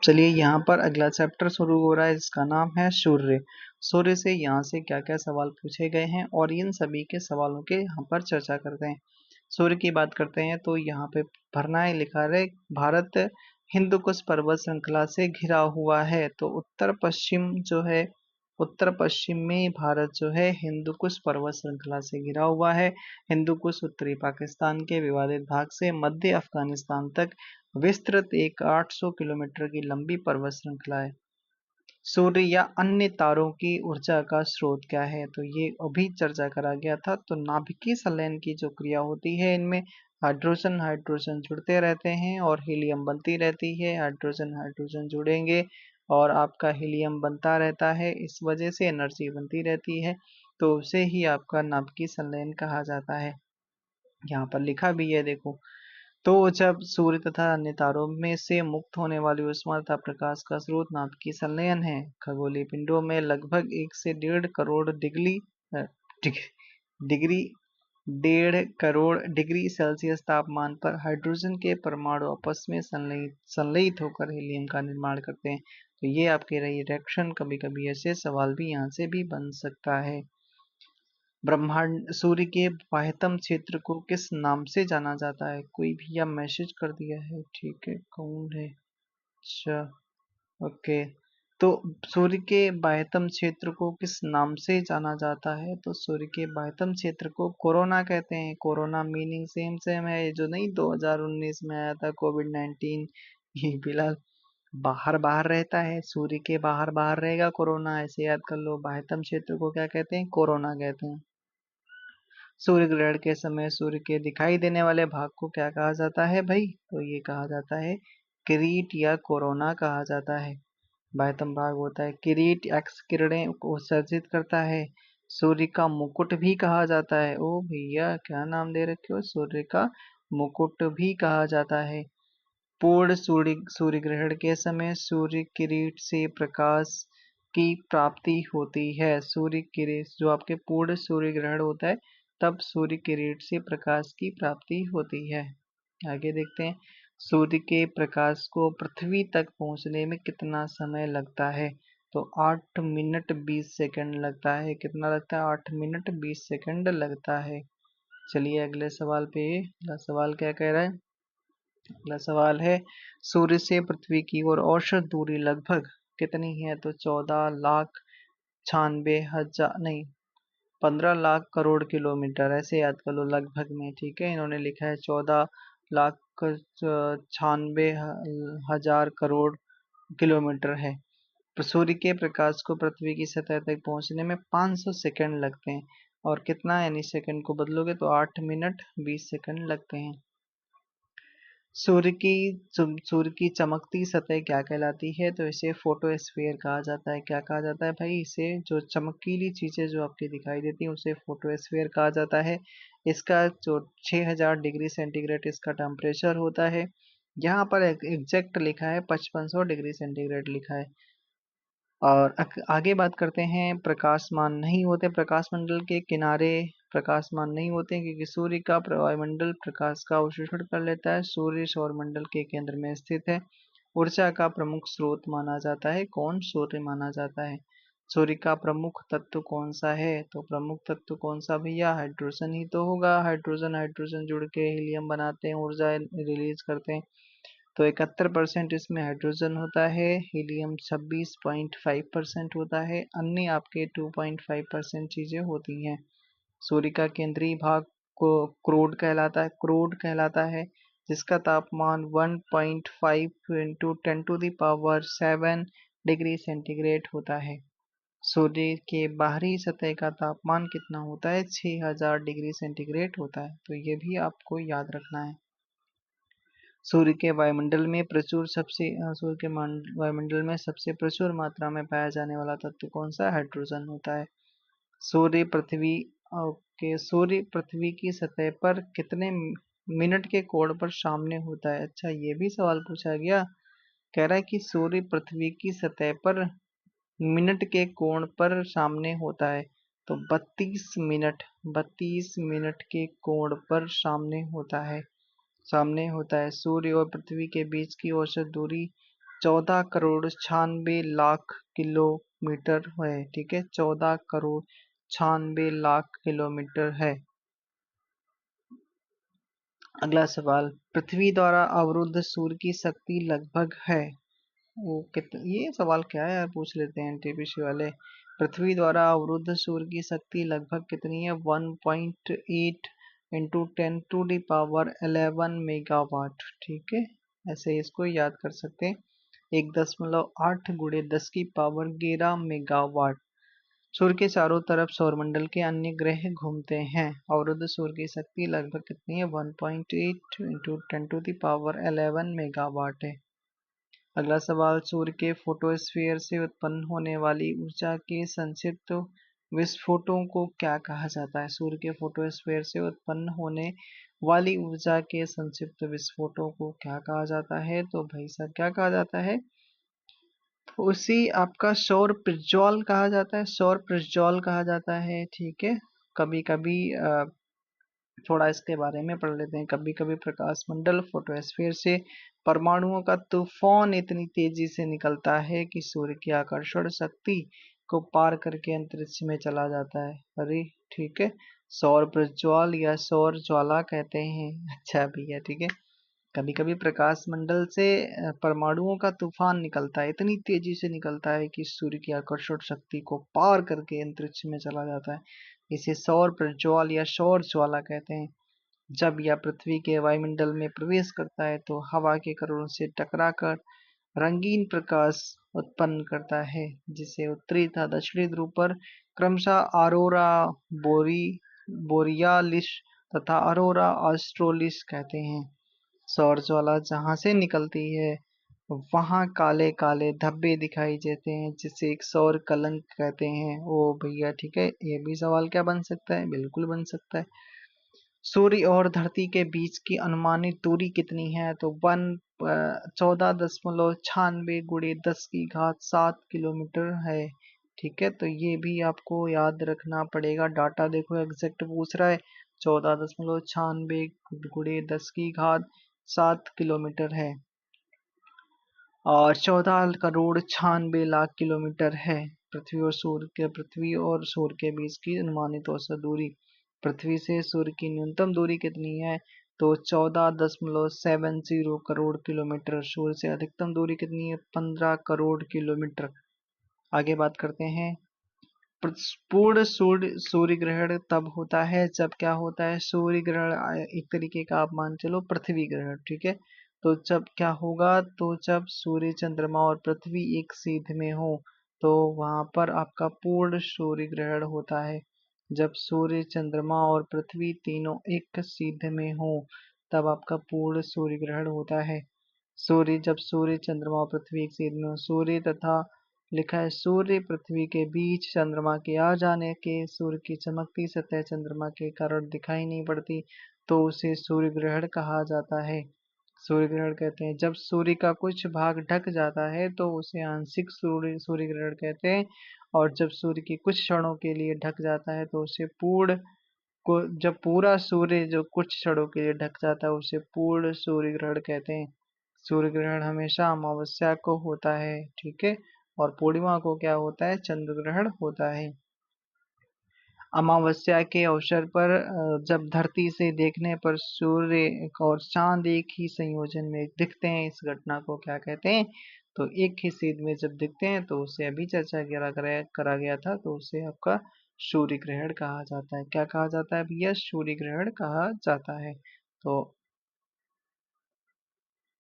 चलिए यहाँ पर अगला चैप्टर शुरू हो रहा है जिसका नाम है सूर्य। सूर्य से यहाँ से क्या क्या सवाल पूछे गए हैं और इन सभी के सवालों के यहाँ पर चर्चा करते हैं। सूर्य की बात करते हैं तो यहाँ पे भरना है, लिखा है भारत हिंदू कुश पर्वत श्रृंखला से घिरा हुआ है। तो उत्तर पश्चिम जो है, उत्तर पश्चिम में भारत जो है हिंदू कुश पर्वत श्रृंखला से घिरा हुआ है। हिंदू कुश उत्तरी पाकिस्तान के विवादित भाग से मध्य अफगानिस्तान तक विस्तृत एक 800 किलोमीटर की लंबी पर्वत श्रृंखला है। सूर्य या अन्य तारों की ऊर्जा का स्रोत क्या है, तो ये अभी चर्चा करा गया था। तो नाभिकीय संलयन की जो क्रिया होती है, इनमें हाइड्रोजन हाइड्रोजन जुड़ते रहते हैं और हीलियम बनती रहती है। हाइड्रोजन हाइड्रोजन जुड़ेंगे और आपका हीलियम बनता रहता है, इस वजह से एनर्जी बनती रहती है। तो उसे ही आपका नाभिकीय संलयन कहा जाता है। यहाँ पर लिखा भी है, देखो। तो जब सूर्य तथा अन्य तारों में से मुक्त होने वाली ऊष्मा तथा प्रकाश का स्रोत नाभिकीय संलयन है। खगोलीय पिंडों में लगभग 1 से 1.5 crore degree 1.5 crore degree Celsius तापमान पर हाइड्रोजन के परमाणु आपस में संलयित होकर हीलियम का निर्माण करते हैं। तो ये आपके रिएक्शन, कभी कभी ऐसे सवाल भी यहाँ से भी बन सकता है। ब्रह्मांड सूर्य के बाह्यतम क्षेत्र को किस नाम से जाना जाता है? कोई भैया मैसेज कर दिया है, ठीक है, कौन है? अच्छा, ओके। तो सूर्य के बाह्यतम क्षेत्र को किस नाम से जाना जाता है? तो सूर्य के बाह्यतम क्षेत्र को कोरोना कहते हैं। कोरोना मीनिंग सेम सेम है, जो नहीं 2019 में आया था कोविड-19, ये फिलहाल बाहर बाहर रहता है, सूर्य के बाहर बाहर रहेगा कोरोना, ऐसे याद कर लो। बाह्यतम क्षेत्र को क्या कहते हैं? कोरोना कहते हैं। सूर्य ग्रहण के समय सूर्य के दिखाई देने वाले भाग को क्या कहा जाता है भाई? तो ये कहा जाता है किरीट या कोरोना कहा जाता है। बाह्यतम भाग होता है किरीट, एक्स किरणें को उत्सर्जित करता है। सूर्य का मुकुट भी कहा जाता है। ओ भैया क्या नाम दे रखे हो, सूर्य का मुकुट भी कहा जाता है। पूर्ण सूर्य ग्रहण के समय सूर्य किरीट से प्रकाश की प्राप्ति होती है। सूर्य किरीट जो आपके पूर्ण सूर्य ग्रहण होता है, तब सूर्य किरीट से प्रकाश की प्राप्ति होती है। आगे देखते हैं, सूर्य के प्रकाश को पृथ्वी तक पहुंचने में कितना समय लगता है? तो 8 मिनट 20 सेकंड लगता है। कितना लगता है? 8 मिनट 20 सेकंड लगता है। चलिए अगले सवाल पे। अगला सवाल क्या कह रहा है? अगला सवाल है, सूर्य से पृथ्वी की ओर औसत दूरी लगभग कितनी है? तो 14,96,000 नहीं, 15 लाख करोड़ किलोमीटर, ऐसे याद कर लो लगभग में, ठीक है। इन्होंने लिखा है 14,96,000 करोड़ किलोमीटर है। तो सूर्य के प्रकाश को पृथ्वी की सतह तक पहुंचने में 500 सेकंड लगते हैं। और कितना, यानी सेकंड को बदलोगे तो 8 मिनट 20 सेकंड लगते हैं। सूर्य की चमकती सतह क्या कहलाती है? तो इसे फोटोस्फीयर कहा जाता है। क्या कहा जाता है भाई? इसे जो चमकीली चीजें जो आपकी दिखाई देती हैं उसे फोटोस्फीयर कहा जाता है। इसका जो 6000 डिग्री सेंटीग्रेड इसका टेम्परेचर होता है। यहाँ पर एग्जैक्ट लिखा है 5500 डिग्री सेंटीग्रेड लिखा है। और आगे बात करते हैं, प्रकाशमान नहीं होते, प्रकाश मंडल के किनारे प्रकाशमान नहीं होते क्योंकि सूर्य का वायुमंडल प्रकाश का अवशोषण कर लेता है। सूर्य सौरमंडल के केंद्र में स्थित है। ऊर्जा का प्रमुख स्रोत माना जाता है। कौन? सूर्य माना जाता है। सूर्य का प्रमुख तत्व कौन सा है? तो प्रमुख तत्व कौन सा भैया? हाइड्रोजन ही तो होगा। हाइड्रोजन हाइड्रोजन जुड़ के हीलियम बनाते हैं, ऊर्जा रिलीज करते हैं। तो 71% इसमें हाइड्रोजन होता है, हीलियम 26.5% होता है, अन्य आपके 2.5% चीजें होती हैं। सूर्य का केंद्रीय भाग को क्रोड कहलाता है, क्रोड कहलाता है, जिसका तापमान 1.5 इंटू 10⁻7 डिग्री सेंटीग्रेड होता है। सूर्य के बाहरी सतह का तापमान कितना होता है? 6000 डिग्री सेंटीग्रेड होता है। तो ये भी आपको याद रखना है। सूर्य के वायुमंडल में सबसे प्रचुर मात्रा में पाया जाने वाला तत्व कौन सा? हाइड्रोजन होता है। सूर्य पृथ्वी ओके, सूर्य पृथ्वी की सतह पर कितने मिनट के कोण पर सामने होता है? अच्छा, ये भी सवाल पूछा गया। कह रहा है कि सूर्य पृथ्वी की सतह पर मिनट के कोण पर सामने होता है। तो 32 मिनट के कोण पर सामने होता है। सूर्य और पृथ्वी के बीच की औसत दूरी 14 करोड़ 96 लाख किलोमीटर है। ठीक है, 14 करोड़ 96 लाख किलोमीटर है। अगला सवाल, पृथ्वी द्वारा अवरुद्ध सूर्य की शक्ति लगभग है। वो ये सवाल क्या है यार, पूछ लेते हैं एनटीपीसी वाले। पृथ्वी द्वारा अवरुद्ध सूर्य की शक्ति लगभग कितनी है? 1.8 इंटू 10⁻11 मेगावाट। ठीक है, ऐसे इसको याद कर सकते हैं। 1.8 गुणे 10⁻11 मेगावाट। सूर्य के चारों तरफ सौरमंडल के अन्य ग्रह घूमते हैं। अवरुद्ध सूर्य की शक्ति लगभग कितनी है? 1.8 इंटू 10⁻11 मेगावाट है। अगला सवाल, सूर्य के फोटोस्फीयर से उत्पन्न होने वाली ऊर्जा के संक्षिप्त विस्फोटों को क्या कहा जाता है? सूर्य के फोटोस्फीयर से उत्पन्न होने वाली ऊर्जा के संक्षिप्त विस्फोटों को क्या कहा जाता है? तो भाई साहब क्या कहा जाता है? उसी आपका सौर प्रज्वल कहा जाता है, सौर प्रज्वल कहा जाता है। ठीक है, कभी कभी थोड़ा इसके बारे में पढ़ लेते हैं। कभी कभी प्रकाश मंडल फोटोस्फीयर से परमाणुओं का तूफान इतनी तेजी से निकलता है कि सूर्य की आकर्षण शक्ति को पार करके अंतरिक्ष में चला जाता है। अरे ठीक है, सौर प्रज्वल या सौर ज्वाला कहते हैं। अच्छा भैया, ठीक है। कभी कभी प्रकाश मंडल से परमाणुओं का तूफान निकलता है, इतनी तेजी से निकलता है कि सूर्य की आकर्षण शक्ति को पार करके अंतरिक्ष में चला जाता है। इसे सौर प्रज्वल या सौर ज्वाला कहते हैं। जब यह पृथ्वी के वायुमंडल में प्रवेश करता है तो हवा के कणों से टकराकर रंगीन प्रकाश उत्पन्न करता है, जिसे उत्तरी तथा दक्षिणी ध्रुव पर क्रमशः अरोरा बोरियालिस तथा अरोरा ऑस्ट्रेलिस कहते हैं। सौर ज्वाला जहां से निकलती है वहां काले काले धब्बे दिखाई देते हैं, जिसे एक सौर कलंक कहते हैं। ओ भैया, ठीक है, ये भी सवाल क्या बन सकता है? बिल्कुल बन सकता है। सूर्य और धरती के बीच की अनुमानित दूरी कितनी है? तो 14.96 गुणे 10⁻7 किलोमीटर है। ठीक है, तो ये भी आपको याद रखना पड़ेगा। डाटा देखो एग्जैक्ट पूछ रहा है, 14.96 गुणे 10⁻7 किलोमीटर है और 14 करोड़ 96 लाख किलोमीटर है। पृथ्वी और सूर्य के बीच की अनुमानित औसत दूरी। पृथ्वी से सूर्य की न्यूनतम दूरी कितनी है? तो 14.70 करोड़ किलोमीटर। सूर्य से अधिकतम दूरी कितनी है? 15 करोड़ किलोमीटर। आगे बात करते हैं। पूर्ण सूर्य ग्रहण तब होता है जब क्या होता है? सूर्य ग्रहण एक तरीके का आप मान चलो पृथ्वी ग्रहण। ठीक है, तो जब क्या होगा? तो जब सूर्य चंद्रमा और पृथ्वी एक सीध में हो तो वहां पर आपका पूर्ण सूर्य ग्रहण होता है। जब सूर्य चंद्रमा और पृथ्वी तीनों एक सीध में हो तब आपका पूर्ण सूर्य ग्रहण होता है। जब सूर्य चंद्रमा और पृथ्वी एक सीध में हो, सूर्य तथा लिखा है सूर्य पृथ्वी के बीच चंद्रमा के आ जाने के सूर्य की चमकती सतह चंद्रमा के कारण दिखाई नहीं पड़ती, तो उसे सूर्य ग्रहण कहा जाता है। सूर्य ग्रहण कहते हैं जब सूर्य का कुछ भाग ढक जाता है तो उसे आंशिक सूर्य ग्रहण कहते हैं, और जब सूर्य की कुछ क्षणों के लिए ढक जाता है तो उसे पूर्ण को जब पूरा सूर्य जो कुछ क्षणों के लिए ढक जाता है उसे पूर्ण सूर्य ग्रहण कहते हैं। सूर्य ग्रहण हमेशा अमावस्या को होता है। ठीक है, और पूर्णिमा को क्या होता है? चंद्र ग्रहण होता है। अमावस्या के अवसर पर जब धरती से देखने पर सूर्य और चांद एक ही संयोजन में दिखते हैं, इस घटना को क्या कहते हैं? तो एक ही सीध में जब दिखते हैं तो उसे अभी चर्चा करा गया था, तो उसे आपका सूर्य ग्रहण कहा जाता है। क्या कहा जाता है भैया? सूर्य ग्रहण कहा जाता है। तो